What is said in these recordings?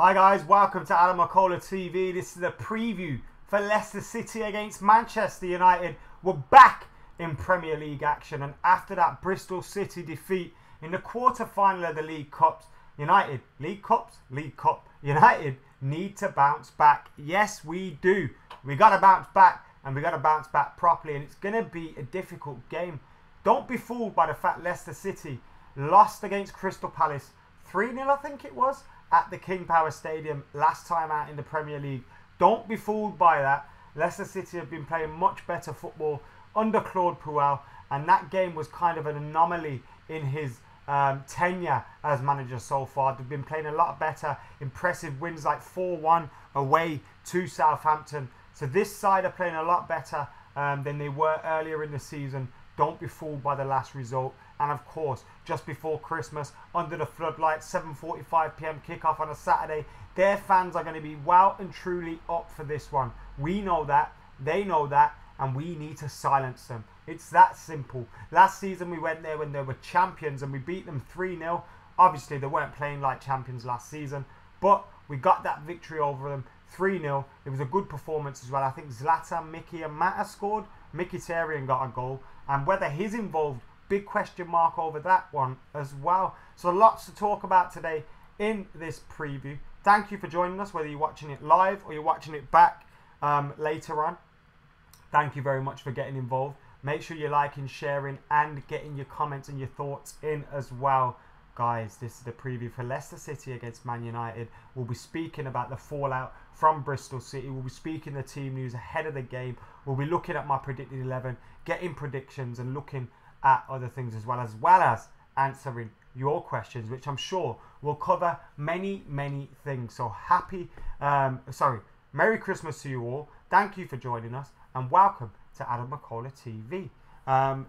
Hi guys, welcome to McKola TV. This is a preview for Leicester City against Manchester United. We're back in Premier League action, and after that Bristol City defeat in the quarter-final of the League Cups, United need to bounce back. Yes, we do. We got to bounce back, and we got to bounce back properly, and it's going to be a difficult game. Don't be fooled by the fact Leicester City lost against Crystal Palace 3-0, I think it was, at the King Power Stadium last time out in the Premier League. Don't be fooled by that. Leicester City have been playing much better football under Claude Puel, and that game was kind of an anomaly in his tenure as manager so far. They've been playing a lot better, impressive wins like 4-1 away to Southampton. So this side are playing a lot better than they were earlier in the season. Don't be fooled by the last result. And of course, just before Christmas, under the floodlights, 7:45 PM kickoff on a Saturday, their fans are going to be well and truly up for this one. We know that, they know that, and we need to silence them. It's that simple. Last season we went there when they were champions and we beat them 3-0. Obviously they weren't playing like champions last season, but we got that victory over them 3-0. It was a good performance as well. I think Zlatan, Mickey and Matt scored. Mkhitaryan got a goal, and whether he's involved, big question mark over that one as well. So lots to talk about today in this preview. Thank you for joining us, whether you're watching it live or you're watching it back later on. Thank you very much for getting involved. Make sure you're liking, sharing and getting your comments and your thoughts in as well. Guys, this is the preview for Leicester City against Man United. We'll be speaking about the fallout from Bristol City. We'll be speaking the team news ahead of the game. We'll be looking at my predicted 11, getting predictions and looking at other things as well as answering your questions, which I'm sure will cover many things. So Merry Christmas to you all. Thank you for joining us and welcome to McKola TV.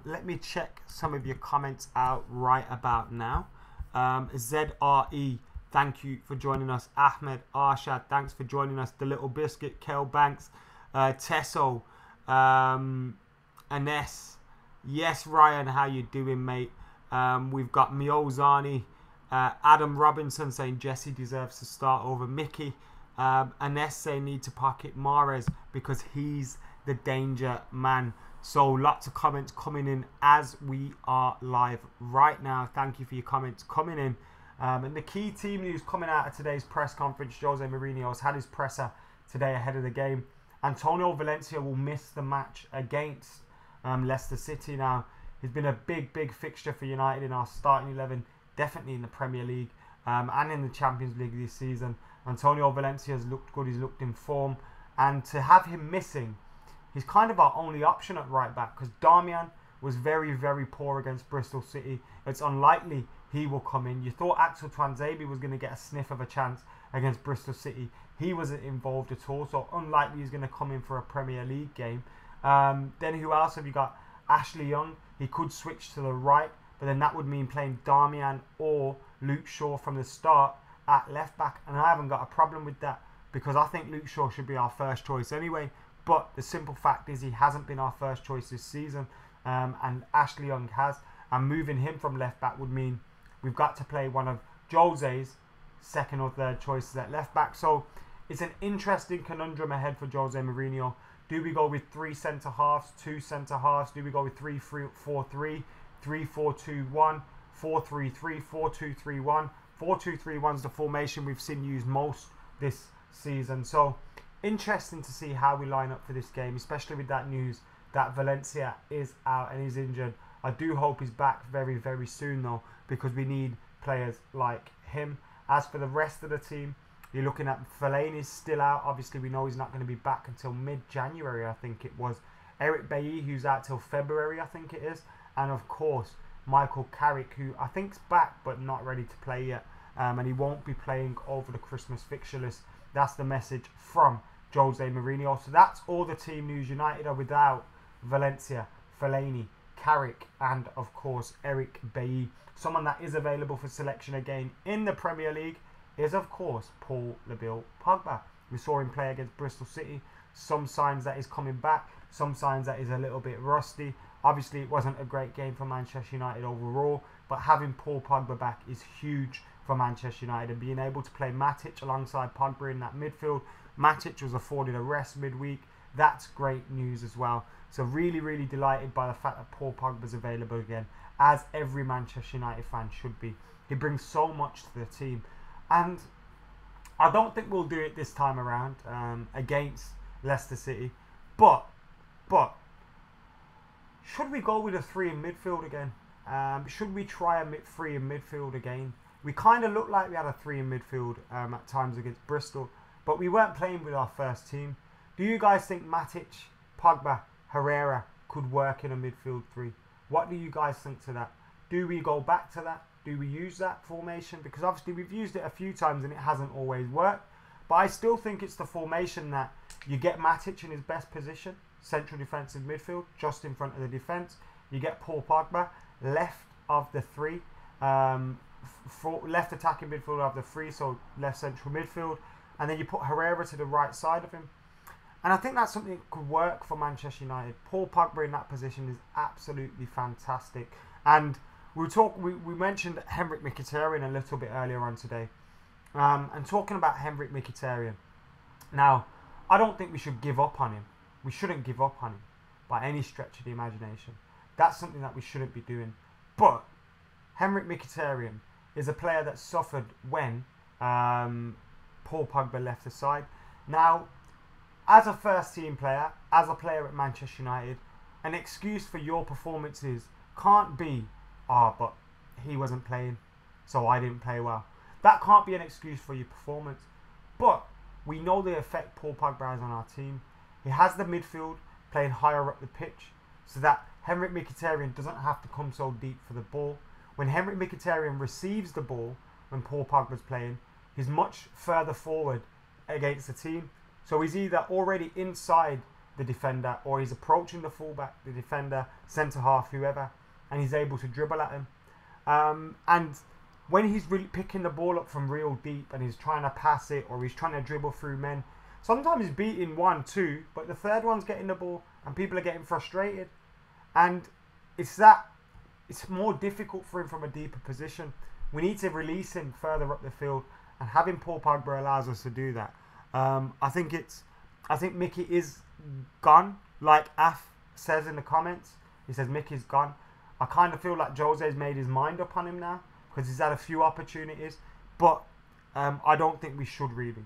Let me check some of your comments out right about now. ZRE, thank you for joining us. Ahmed, Arshad, thanks for joining us. The Little Biscuit, Kel Banks, Tesso, Anes. Yes, Ryan, how you doing, mate? We've got Miozani, Adam Robinson saying Jesse deserves to start over Mickey. Anes saying need to pocket Mahrez because he's the danger man. So lots of comments coming in as we are live right now. Thank you for your comments coming in. And the key team news coming out of today's press conference, Jose Mourinho has had his presser today ahead of the game. Antonio Valencia will miss the match against Leicester City. Now, he's been a big fixture for United in our starting 11, definitely in the Premier League and in the Champions League this season. Antonio Valencia has looked good, he's looked in form, and to have him missing, he's kind of our only option at right back because Darmian was very poor against Bristol City. It's unlikely he will come in. You thought Axel Tuanzebe was going to get a sniff of a chance against Bristol City. He wasn't involved at all, so unlikely he's going to come in for a Premier League game. Then who else have you got? Ashley Young. He could switch to the right, but then that would mean playing Darmian or Luke Shaw from the start at left back, and I haven't got a problem with that because I think Luke Shaw should be our first choice anyway. But the simple fact is he hasn't been our first choice this season, and Ashley Young has, and moving him from left back would mean we've got to play one of Jose's second or third choices at left back. So it's an interesting conundrum ahead for Jose Mourinho. Do we go with 3 centre-halves, 2 centre-halves? Do we go with 3-4-3, 3-4-2-1, 4-3-3, 4-2-3-1? 4-2-3-1 is the formation we've seen used most this season. So interesting to see how we line up for this game, especially with that news that Valencia is out and is injured. I do hope he's back very soon though, because we need players like him. As for the rest of the team, you're looking at Fellaini's still out. Obviously, we know he's not going to be back until mid-January, I think it was. Eric Bailly, who's out till February, I think it is. And of course, Michael Carrick, who I think's back but not ready to play yet. And he won't be playing over the Christmas fixture list. That's the message from Jose Mourinho. So that's all the team news. United are without Valencia, Fellaini, Carrick, and of course, Eric Bailly. Someone that is available for selection again in the Premier League is of course Paul Lebil Pogba. We saw him play against Bristol City. Some signs that he's coming back, some signs that he's a little bit rusty. Obviously it wasn't a great game for Manchester United overall, but having Paul Pogba back is huge for Manchester United, and being able to play Matic alongside Pogba in that midfield. Matic was afforded a rest midweek. That's great news as well. So really, really delighted by the fact that Paul Pogba's available again, as every Manchester United fan should be. He brings so much to the team. And I don't think we'll do it this time around against Leicester City. But should we go with a 3 in midfield again? Should we try a 3 in midfield again? We kind of looked like we had a 3 in midfield at times against Bristol, but we weren't playing with our first team. Do you guys think Matic, Pogba, Herrera could work in a midfield 3? What do you guys think to that? Do we go back to that? Do we use that formation? Because obviously we've used it a few times and it hasn't always worked. But I still think it's the formation that you get Matic in his best position, central defensive midfield, just in front of the defence. You get Paul Pogba left of the 3, left attacking midfield of the 3, so left central midfield. And then you put Herrera to the right side of him. And I think that's something that could work for Manchester United. Paul Pogba in that position is absolutely fantastic. And we mentioned Henrik Mkhitaryan a little bit earlier on today. And talking about Henrik Mkhitaryan. Now, I don't think we should give up on him. We shouldn't give up on him by any stretch of the imagination. That's something that we shouldn't be doing. But Henrik Mkhitaryan is a player that suffered when Paul Pogba left the side. Now, as a first team player, as a player at Manchester United, an excuse for your performances can't be, but he wasn't playing, so I didn't play well. That can't be an excuse for your performance. But we know the effect Paul Pogba has on our team. He has the midfield playing higher up the pitch so that Henrik Mkhitaryan doesn't have to come so deep for the ball. When Henrik Mkhitaryan receives the ball when Paul Pogba's playing, he's much further forward against the team. So he's either already inside the defender or he's approaching the fullback, the defender, centre-half, whoever, and he's able to dribble at him. And when he's really picking the ball up from real deep and he's trying to pass it or he's trying to dribble through men, sometimes he's beating 1, 2, but the third one's getting the ball and people are getting frustrated. And it's more difficult for him from a deeper position. We need to release him further up the field, and having Paul Pogba allows us to do that. I think Mickey is gone, like Af says in the comments. He says Mickey's gone. I kind of feel like Jose's made his mind up on him now because he's had a few opportunities, but I don't think we should really.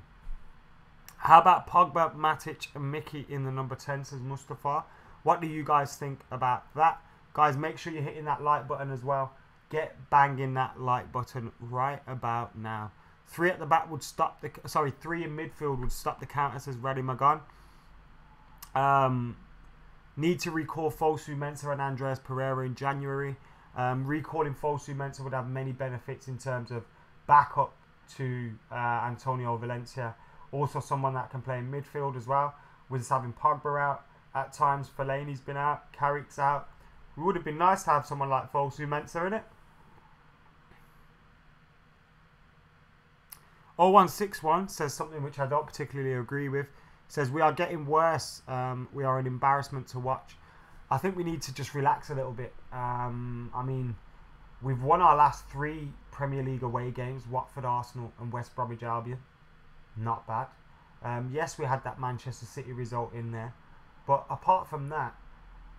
How about Pogba, Matic and Mickey in the number 10, says Mustafa. What do you guys think about that? Guys, make sure you're hitting that like button as well. Get banging that like button right about now. 3 at the back would stop the... 3 in midfield would stop the counter, says Raddy Magan. Need to recall Fosu Mensah and Andreas Pereira in January. Recalling Fosu Mensah would have many benefits in terms of backup to Antonio Valencia. Also someone that can play in midfield as well. With us having Pogba out. At times Fellaini's been out. Carrick's out. It would have been nice to have someone like Fosu Mensah in it. 0161 says something which I don't particularly agree with. Says we are getting worse. We are an embarrassment to watch. I think we need to just relax a little bit. I mean, we've won our last 3 Premier League away games: Watford, Arsenal, and West Bromwich Albion. Not bad. Yes, we had that Manchester City result in there, but apart from that,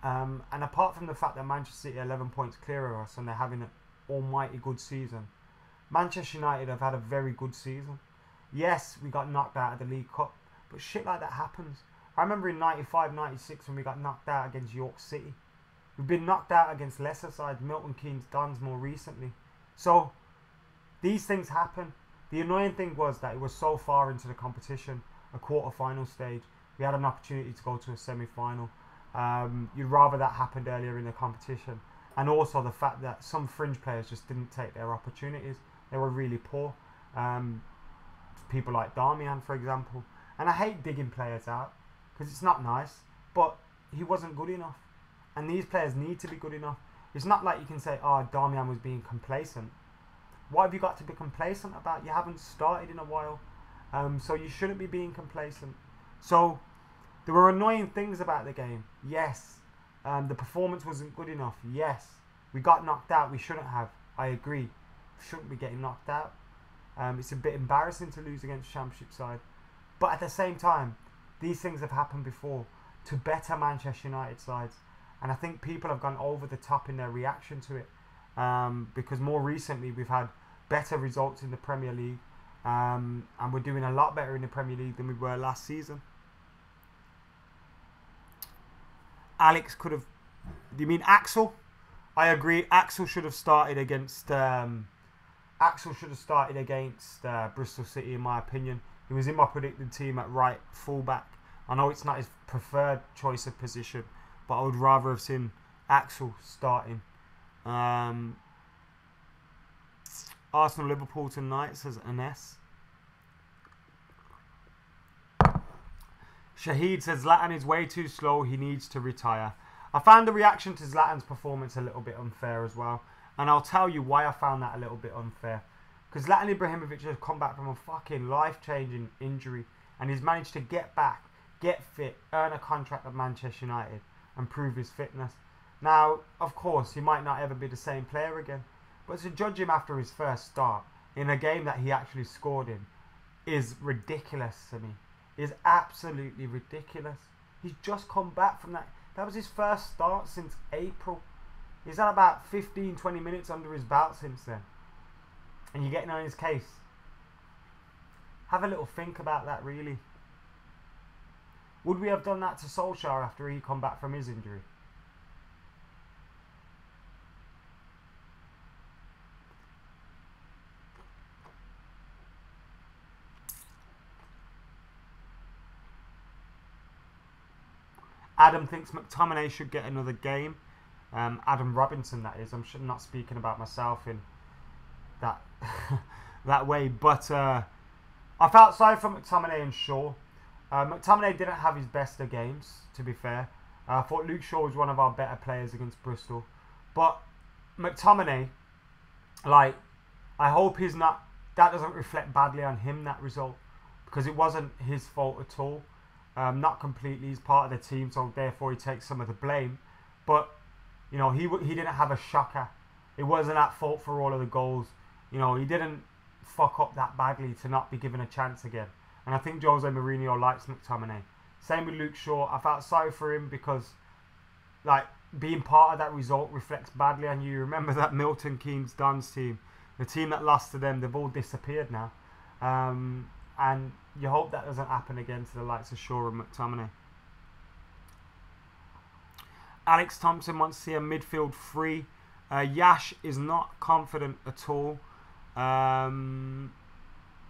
and apart from the fact that Manchester City are 11 points clear of us and they're having an almighty good season, Manchester United have had a very good season. Yes, we got knocked out of the League Cup, but shit like that happens. I remember in 95, 96 when we got knocked out against York City. We've been knocked out against lesser sides, Milton Keynes Dons more recently. So, these things happen. The annoying thing was that it was so far into the competition, a quarter-final stage. We had an opportunity to go to a semi-final. You'd rather that happened earlier in the competition. And also the fact that some fringe players just didn't take their opportunities. They were really poor. People like Darmian, for example. And I hate digging players out because it's not nice. But he wasn't good enough. And these players need to be good enough. It's not like you can say, oh, Darmian was being complacent. What have you got to be complacent about? You haven't started in a while. So you shouldn't be being complacent. So there were annoying things about the game. Yes. The performance wasn't good enough. Yes. We got knocked out. We shouldn't have. I agree. We shouldn't be getting knocked out. It's a bit embarrassing to lose against Championship side. But at the same time, these things have happened before to better Manchester United sides. And I think people have gone over the top in their reaction to it. Because more recently we've had better results in the Premier League. And we're doing a lot better in the Premier League than we were last season. Alex could have... Do you mean Axel? I agree. Axel should have started against... Bristol City, in my opinion. He was in my predicted team at right fullback. I know it's not his preferred choice of position, but I would rather have seen Axel starting. Arsenal-Liverpool tonight, says Ines. Shahid says Zlatan is way too slow. He needs to retire. I found the reaction to Zlatan's performance a little bit unfair as well. And I'll tell you why I found that a little bit unfair. Because Zlatan Ibrahimovic has come back from a fucking life-changing injury. And he's managed to get back, get fit, earn a contract at Manchester United and prove his fitness. Now, of course, he might not ever be the same player again. But to judge him after his first start in a game that he actually scored in is ridiculous to me. Is absolutely ridiculous. He's just come back from that. That was his first start since April. He's had about 15-20 minutes under his belt since then. And you're getting on his case. Have a little think about that, really. Would we have done that to Solskjaer after he come back from his injury? Adam thinks McTominay should get another game. Adam Robinson, that is. I'm not speaking about myself in that that way. But I felt sorry for McTominay and Shaw. McTominay didn't have his best of games, to be fair. I thought Luke Shaw was one of our better players against Bristol. But McTominay, like, I hope that doesn't reflect badly on him, that result. Because it wasn't his fault at all. Not completely. He's part of the team, so therefore he takes some of the blame. But, you know, he didn't have a shocker. It wasn't at fault for all of the goals. You know, he didn't fuck up that badly to not be given a chance again. And I think Jose Mourinho likes McTominay. Same with Luke Shaw. I felt sorry for him because, like, being part of that result reflects badly on you. Remember that Milton Keynes Dons team? The team that lost to them, they've all disappeared now. And you hope that doesn't happen again to the likes of Shaw and McTominay. Alex Thompson wants to see a midfield free. Yash is not confident at all.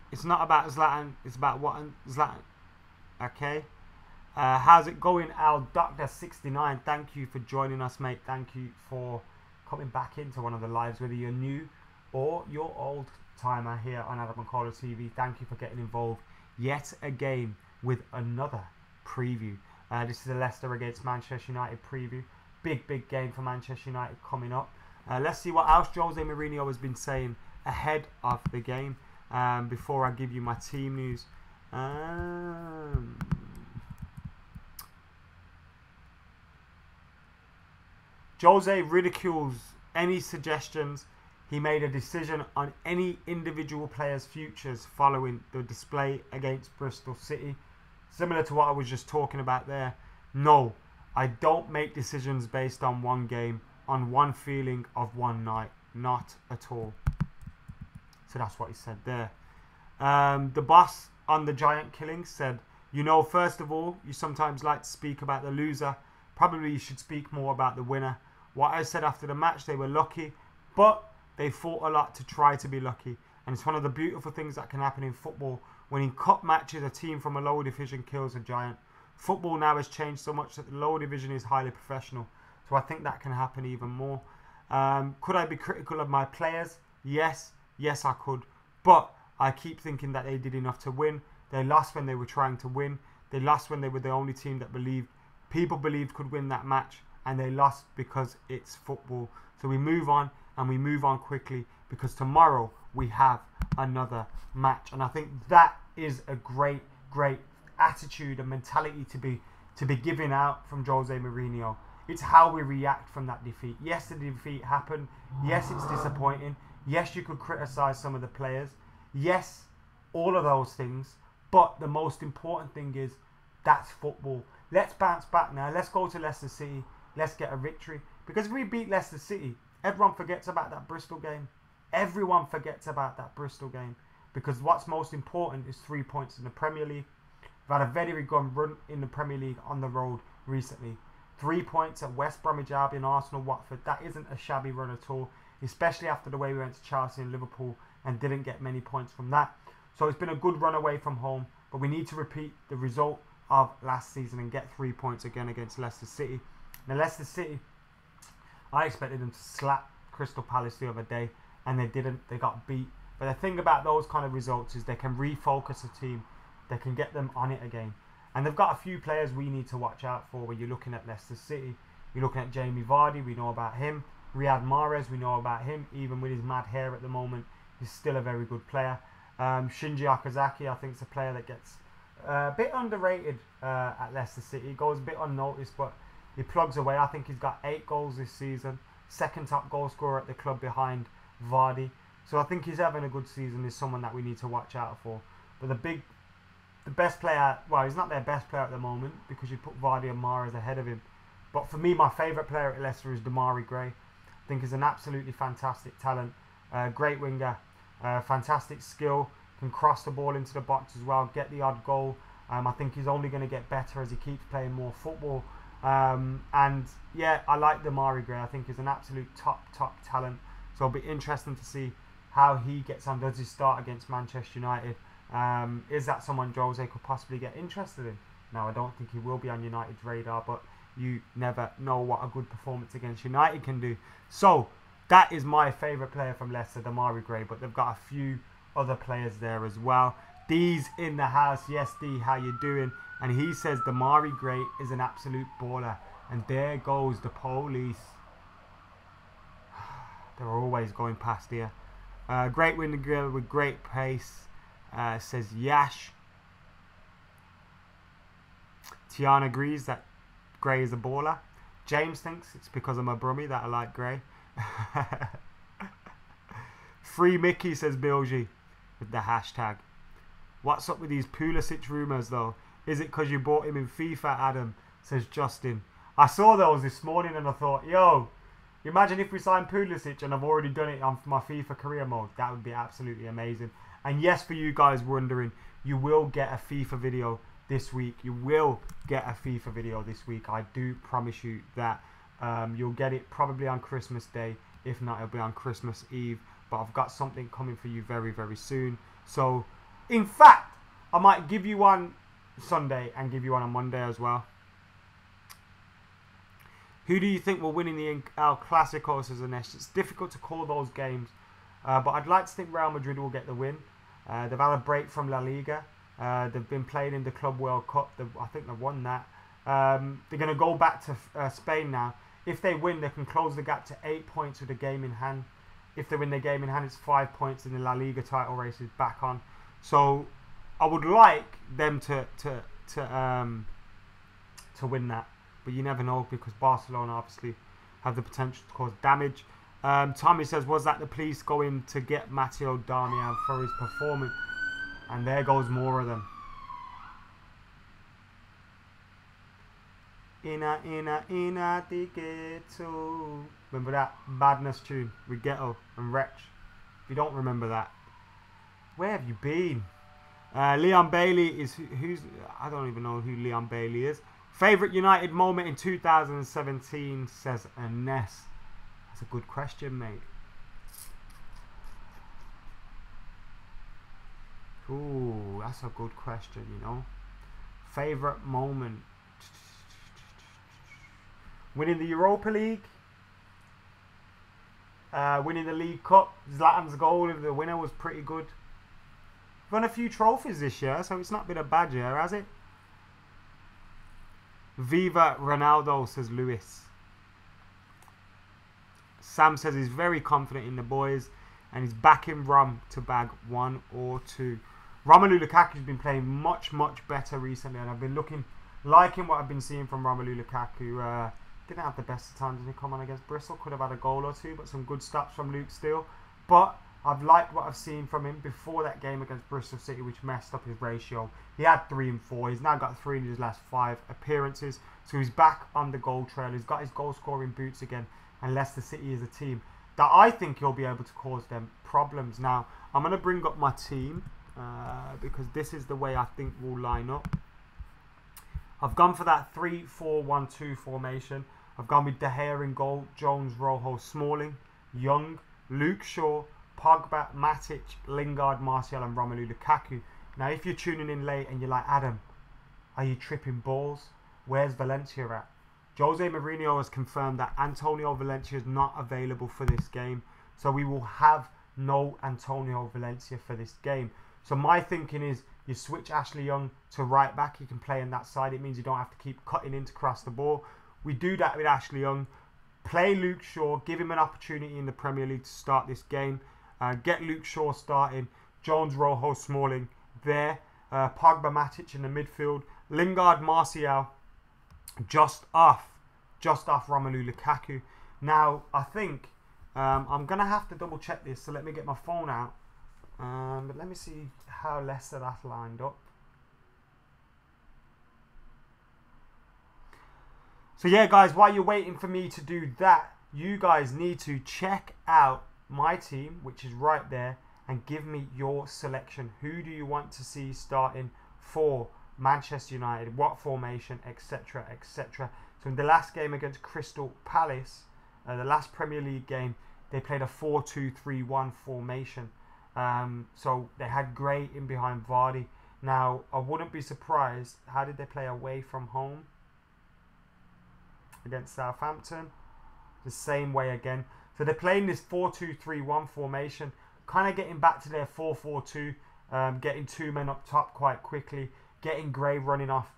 It's not about Zlatan. It's about what Zlatan. Okay. How's it going, Al Doctor 69? Thank you for joining us, mate. Thank you for coming back into one of the lives, whether you're new or you're old timer here on Adam McKola TV. Thank you for getting involved yet again with another preview. This is a Leicester against Manchester United preview. Big game for Manchester United coming up. Let's see what else Jose Mourinho has been saying ahead of the game before I give you my team news. Jose ridicules any suggestions he made a decision on any individual player's futures following the display against Bristol City. Similar to what I was just talking about there. No, I don't make decisions based on one game, on one feeling of one night. Not at all. So that's what he said there. The boss on the Giant Killing said, you know, first of all, you sometimes like to speak about the loser. Probably you should speak more about the winner. What I said after the match, they were lucky, but they fought a lot to try to be lucky. And it's one of the beautiful things that can happen in football. When in cup matches, a team from a lower division kills a giant. Football now has changed so much that the lower division is highly professional. So I think that can happen even more. Could I be critical of my players? Yes, I could. But I keep thinking that they did enough to win. They lost when they were trying to win. They lost when they were the only team that people believed could win that match. And they lost because it's football. So we move on, and we move on quickly, because tomorrow we have another match. And I think that is a great attitude and mentality to be giving out from Jose Mourinho. It's how we react from that defeat. Yes, the defeat happened. Yes, it's disappointing. Yes, you could criticise some of the players. Yes, all of those things. But the most important thing is that's football. Let's bounce back now. Let's go to Leicester City. Let's get a victory. Because if we beat Leicester City, everyone forgets about that Bristol game. Everyone forgets about that Bristol game. Because what's most important is 3 points in the Premier League. We've had a very good run in the Premier League on the road recently. 3 points at West Bromwich Albion, Arsenal, Watford. That isn't a shabby run at all. Especially after the way we went to Chelsea and Liverpool and didn't get many points from that. So it's been a good run away from home. But we need to repeat the result of last season and get 3 points again against Leicester City. Now Leicester City, I expected them to slap Crystal Palace the other day. And they didn't. They got beat. But the thing about those kind of results is they can refocus a team. They can get them on it again. And they've got a few players we need to watch out for when you're looking at Leicester City. You're looking at Jamie Vardy. We know about him. Riyad Mahrez. We know about him. Even with his mad hair at the moment, he's still a very good player. Shinji Okazaki, I think, is a player that gets a bit underrated at Leicester City. He goes a bit unnoticed, but he plugs away. I think he's got 8 goals this season. Second top goal scorer at the club behind Vardy. So I think he's having a good season. Is someone that we need to watch out for. But the best player, well, he's not their best player at the moment because you put Vardy and Mahrez ahead of him. But for me, my favourite player at Leicester is Demarai Gray. I think he's an absolutely fantastic talent. Great winger. Fantastic skill. Can cross the ball into the box as well. Get the odd goal. I think he's only going to get better as he keeps playing more football. And yeah, I like Demarai Gray. I think he's an absolute top talent. So it'll be interesting to see how he gets on. Does he start against Manchester United? Is that someone Jose could possibly get interested in? Now, I don't think he will be on United's radar, but you never know what a good performance against United can do. So that is my favourite player from Leicester, Demarai Gray. But they've got a few other players there as well. D's in the house. Yes, D, how you doing? And he says Demarai Gray is an absolute baller. And there goes the police. They're always going past here. Great winger with great pace. Says Yash. Tiana agrees that Gray is a baller. James thinks it's because I'm a Brummie that I like Gray. Free Mickey, says Bilgy with the hashtag. What's up with these Pulisic rumours though? Is it because you bought him in FIFA, Adam? Says Justin. I saw those this morning and I thought, yo, imagine if we signed Pulisic and I've already done it on my FIFA career mode. That would be absolutely amazing. And yes, for you guys wondering, you will get a FIFA video this week. You will get a FIFA video this week. I do promise you that. You'll get it probably on Christmas Day. If not, it'll be on Christmas Eve. But I've got something coming for you very, very soon. So, in fact, I might give you one Sunday and give you one on Monday as well. Who do you think will win in the El Clasico, says Anesh? It's difficult to call those games. But I'd like to think Real Madrid will get the win. They've had a break from La Liga. They've been playing in the Club World Cup. I think they've won that. They're going to go back to Spain now. If they win, they can close the gap to 8 points with a game in hand. If they win their game in hand, it's 5 points and the La Liga title race is back on. So I would like them to win that. But you never know because Barcelona obviously have the potential to cause damage. Tommy says, was that the police going to get Matteo Darmian for his performance? And there goes more of them. Inna the ghetto. Remember that Badness tune with Ghetto and Wretch? If you don't remember that, where have you been? Leon Bailey is who's I don't even know who Leon Bailey is. Favourite United moment in 2017, says Ines. That's a good question, mate. Ooh, that's a good question, you know. Favourite moment. Winning the Europa League. Winning the League Cup. Zlatan's goal of the winner was pretty good. We've won a few trophies this year, so it's not been a bad year, has it? Viva Ronaldo, says Lewis. Sam says he's very confident in the boys and he's backing Rom to bag 1 or 2. Romelu Lukaku's been playing much better recently, and I've been liking what I've been seeing from Romelu Lukaku. Didn't have the best of times when he come on against Bristol. Could have had a goal or two, but some good stops from Luke Steele. But I've liked what I've seen from him before that game against Bristol City, which messed up his ratio. He had 3 and 4. He's now got 3 in his last 5 appearances. So he's back on the goal trail. He's got his goal-scoring boots again. And Leicester City is a team that I think he'll be able to cause them problems. Now, I'm going to bring up my team because this is the way I think we'll line up. I've gone for that 3-4-1-2 formation. I've gone with De Gea in goal, Jones, Rojo, Smalling, Young, Luke Shaw, Pogba, Matic, Lingard, Martial and Romelu Lukaku. Now, if you're tuning in late and you're like, Adam, are you tripping balls? Where's Valencia at? Jose Mourinho has confirmed that Antonio Valencia is not available for this game. So we will have no Antonio Valencia for this game. So my thinking is you switch Ashley Young to right back. He can play on that side. It means you don't have to keep cutting in to cross the ball. We do that with Ashley Young. Play Luke Shaw. Give him an opportunity in the Premier League to start this game. Get Luke Shaw starting. Jones, Rojo, Smalling there. Pogba, Matic in the midfield. Lingard, Martial just off Romelu Lukaku. Now, I think I'm going to have to double check this. So let me get my phone out. But let me see how Leicester that's lined up. So yeah, guys, while you're waiting for me to do that, you guys need to check out my team, which is right there, and give me your selection. Who do you want to see starting for Manchester United? What formation, etc., etc. So in the last game against Crystal Palace, the last Premier League game, they played a 4-2-3-1 formation. So they had Gray in behind Vardy. Now, I wouldn't be surprised. How did they play away from home? Against Southampton. The same way again. So they're playing this 4-2-3-1 formation. Kind of getting back to their 4-4-2. Getting 2 men up top quite quickly. Getting Gray running off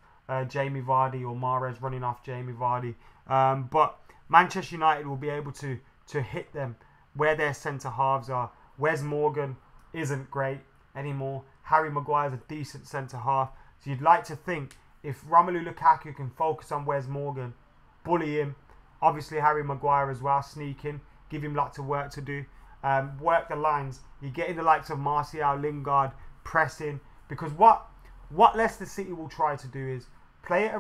Jamie Vardy or Mahrez running off Jamie Vardy. But Manchester United will be able to hit them where their centre halves are. Wes Morgan isn't great anymore. Harry Maguire's a decent centre half. So you'd like to think if Romelu Lukaku can focus on Wes Morgan, bully him, obviously Harry Maguire as well, sneak in, give him lots of work to do, work the lines. You're getting the likes of Martial, Lingard, pressing, because what Leicester City will try to do is play it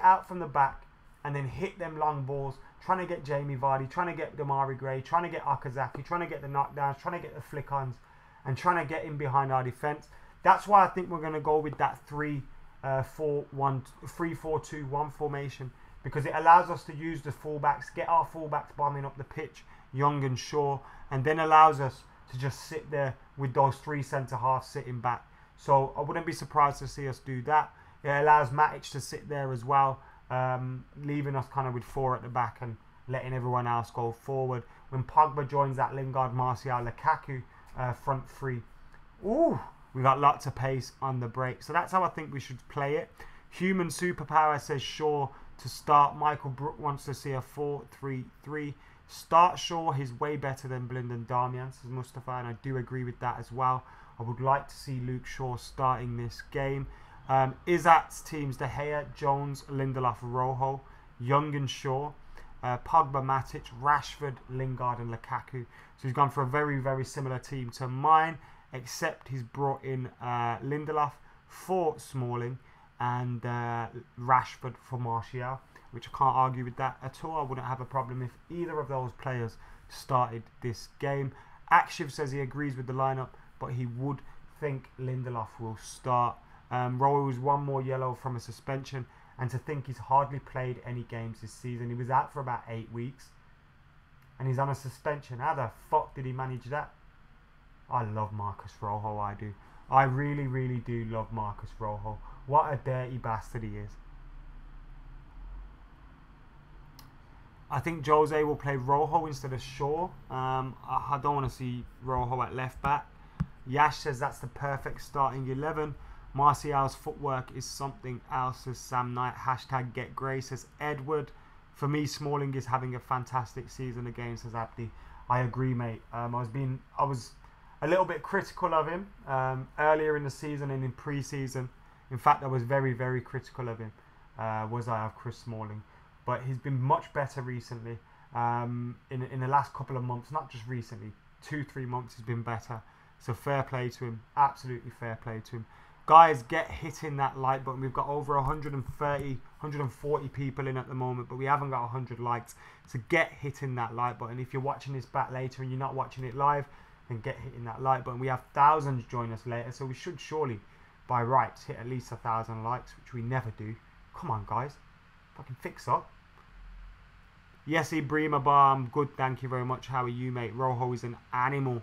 out from the back and then hit them long balls, trying to get Jamie Vardy, trying to get Damari Gray, trying to get Okazaki, trying to get the knockdowns, trying to get the flick-ons, and trying to get in behind our defence. That's why I think we're going to go with that 3-4-2-1 formation, because it allows us to use the fullbacks, get our fullbacks bombing up the pitch, Young and Shaw, and then allows us to just sit there with those 3 centre-halves sitting back. So I wouldn't be surprised to see us do that. It allows Matic to sit there as well, leaving us kind of with 4 at the back and letting everyone else go forward. When Pogba joins that Lingard, Martial, Lukaku front 3, ooh, we got lots of pace on the break. So that's how I think we should play it. Human Superpower says Shaw to start. Michael Brook wants to see a 4-3-3. Start Shaw. He's way better than Blyndon Darmian, says Mustafa, and I do agree with that as well. I would like to see Luke Shaw starting this game. Izat's teams: De Gea, Jones, Lindelof, Rojo, Young and Shaw, Pogba, Matic, Rashford, Lingard and Lukaku. So he's gone for a very, very similar team to mine, except he's brought in Lindelof for Smalling and Rashford for Martial, which I can't argue with that at all. I wouldn't have a problem if either of those players started this game. Akshiv says he agrees with the lineup, but he would think Lindelof will start. Royals 1 more yellow from a suspension, and to think he's hardly played any games this season. He was out for about 8 weeks and he's on a suspension. How the fuck did he manage that? I love Marcus Rojo, I do. I really, really do love Marcus Rojo. What a dirty bastard he is. I think Jose will play Rojo instead of Shaw. I don't want to see Rojo at left back. Yash says that's the perfect starting 11. Martial's footwork is something else, says Sam Knight. Hashtag get Gray, says Edward. For me, Smalling is having a fantastic season again, says Abdi. I agree, mate. I was a little bit critical of him earlier in the season and in pre-season. In fact, I was very, very critical of him, was I, of Chris Smalling. But he's been much better recently. In the last couple of months, not just recently, 2-3 months he's been better. So fair play to him. Absolutely fair play to him. Guys, get hitting that like button. We've got over 140 people in at the moment, but we haven't got 100 likes. So get hitting that like button. If you're watching this back later and you're not watching it live, then get hitting that like button. We have thousands join us later, so we should surely, by rights, hit at least 1,000 likes, which we never do. Come on, guys. Fucking fix up. Yes, Ibrahima Bar, I'm good, thank you very much. How are you, mate? Rojo is an animal.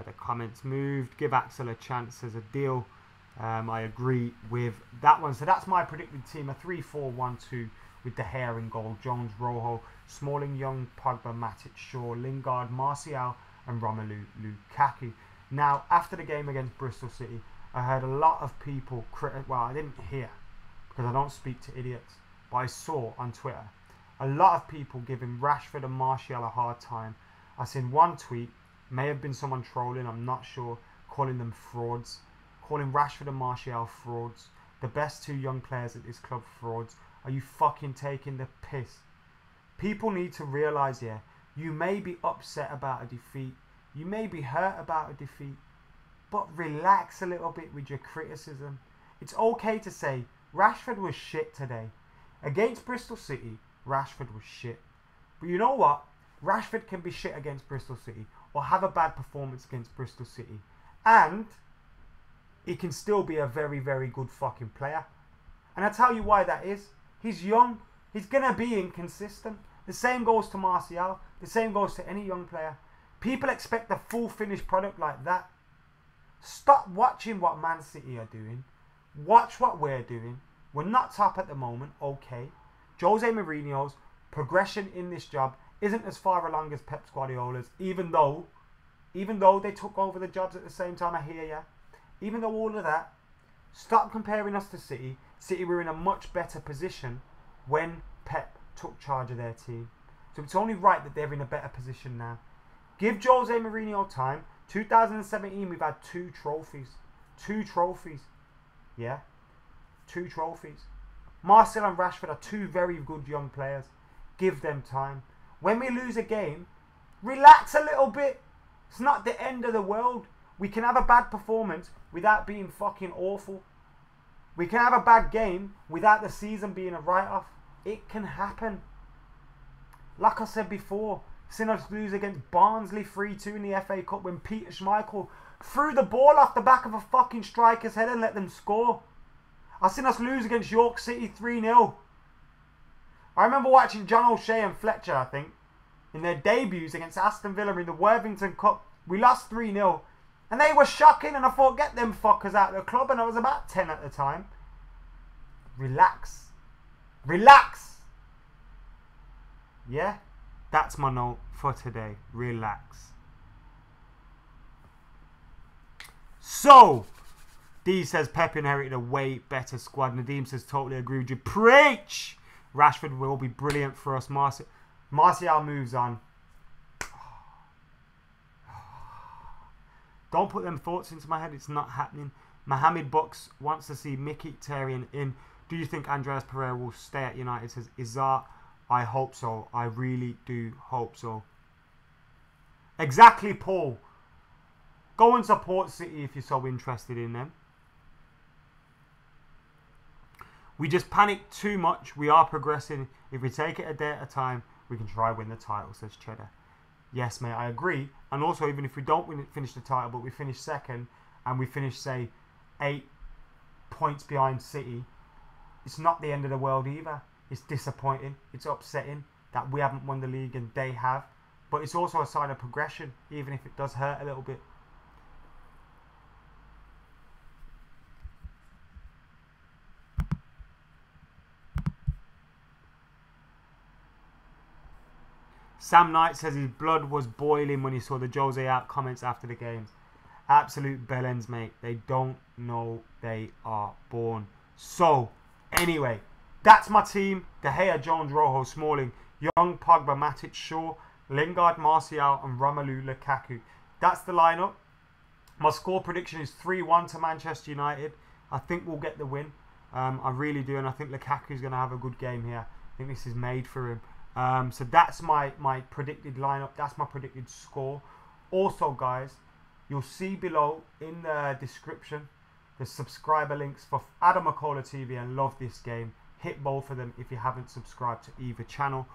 The comments moved. Give Axel a chance as a deal. I agree with that one. So that's my predicted team. A 3-4-1-2 with De Gea in goal. Jones, Rojo, Smalling, Young, Pogba, Matic, Shaw, Lingard, Martial and Romelu Lukaku. Now, after the game against Bristol City, I heard a lot of people well, I didn't hear because I don't speak to idiots, but I saw on Twitter a lot of people giving Rashford and Martial a hard time. I seen one tweet, may have been someone trolling, I'm not sure, calling them frauds. Calling Rashford and Martial frauds. The best two young players at this club frauds. Are you fucking taking the piss? People need to realise, yeah, you may be upset about a defeat. You may be hurt about a defeat. But relax a little bit with your criticism. It's okay to say, Rashford was shit today. Against Bristol City, Rashford was shit. But you know what? Rashford can be shit against Bristol City or have a bad performance against Bristol City. And he can still be a very, very good fucking player. And I tell you why that is. He's young. He's going to be inconsistent. The same goes to Martial. The same goes to any young player. People expect a full finished product like that. Stop watching what Man City are doing. Watch what we're doing. We're not top at the moment. Okay. Jose Mourinho's progression in this job isn't as far along as Pep Guardiola's, even though they took over the jobs at the same time. I hear ya. Even though all of that, stop comparing us to City. City were in a much better position when Pep took charge of their team. So it's only right that they're in a better position now. Give Jose Mourinho time. 2017, we've had 2 trophies. 2 trophies. Yeah? 2 trophies. Martial and Rashford are 2 very good young players. Give them time. When we lose a game, relax a little bit. It's not the end of the world. We can have a bad performance without being fucking awful. We can have a bad game without the season being a write-off. It can happen. Like I said before, seen us lose against Barnsley 3-2 in the FA Cup when Peter Schmeichel threw the ball off the back of a fucking striker's head and let them score. I've seen us lose against York City 3-0. I remember watching John O'Shea and Fletcher, I think, in their debuts against Aston Villa in the Worthington Cup. We lost 3-0. And they were shocking, and I thought, get them fuckers out of the club. And I was about 10 at the time. Relax. Relax. Yeah? That's my note for today. Relax. So, D says Pep inherited a way better squad. Nadeem says totally agree with you. Preach! Rashford will be brilliant for us. Martial moves on. Don't put them thoughts into my head. It's not happening. Mohammed Bucks wants to see Mkhitaryan in. Do you think Andreas Pereira will stay at United? Says Izar. I hope so. I really do hope so. Exactly, Paul. Go and support City if you're so interested in them. We just panic too much. We are progressing. If we take it a day at a time, we can try win the title, says Cheddar. Yes, mate, I agree. And also, even if we don't finish the title, but we finish second, and we finish, say, 8 points behind City, it's not the end of the world either. It's disappointing. It's upsetting that we haven't won the league and they have. But it's also a sign of progression, even if it does hurt a little bit. Sam Knight says his blood was boiling when he saw the Jose out comments after the games. Absolute bellends, mate. They don't know they are born. So, anyway, that's my team. De Gea, Jones, Rojo, Smalling, Young, Pogba, Matic, Shaw, Lingard, Martial and Romelu Lukaku. That's the lineup. My score prediction is 3-1 to Manchester United. I think we'll get the win. I really do, and I think Lukaku's going to have a good game here. I think this is made for him. So that's my predicted lineup. That's my predicted score. Also, guys, you'll see below in the description the subscriber links for Adam McKola TV and Love This Game. Hit both of them if you haven't subscribed to either channel.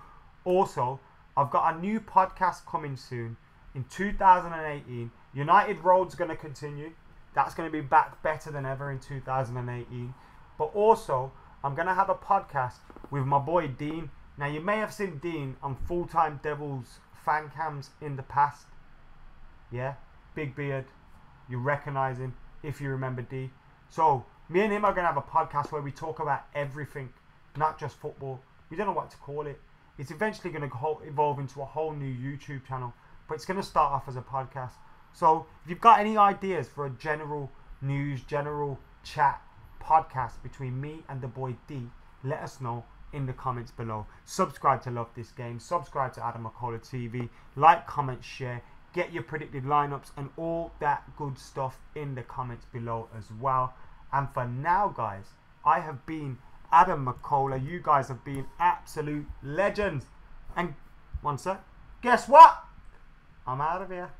Also, I've got a new podcast coming soon in 2018. United Road's going to continue. That's going to be back better than ever in 2018. But also, I'm going to have a podcast with my boy Dean. Now, you may have seen Dean on Full-Time Devils fan cams in the past. Yeah, big beard. You recognise him if you remember D. So, me and him are going to have a podcast where we talk about everything, not just football. We don't know what to call it. It's eventually going to evolve into a whole new YouTube channel. But it's going to start off as a podcast. So, if you've got any ideas for a general news, general chat podcast between me and the boy D, let us know in the comments below. Subscribe to Love This Game. Subscribe to Adam McKola TV. Like, comment, share. Get your predicted lineups and all that good stuff in the comments below as well. And for now, guys, I have been Adam McKola. You guys have been absolute legends. And one sec. Guess what? I'm out of here.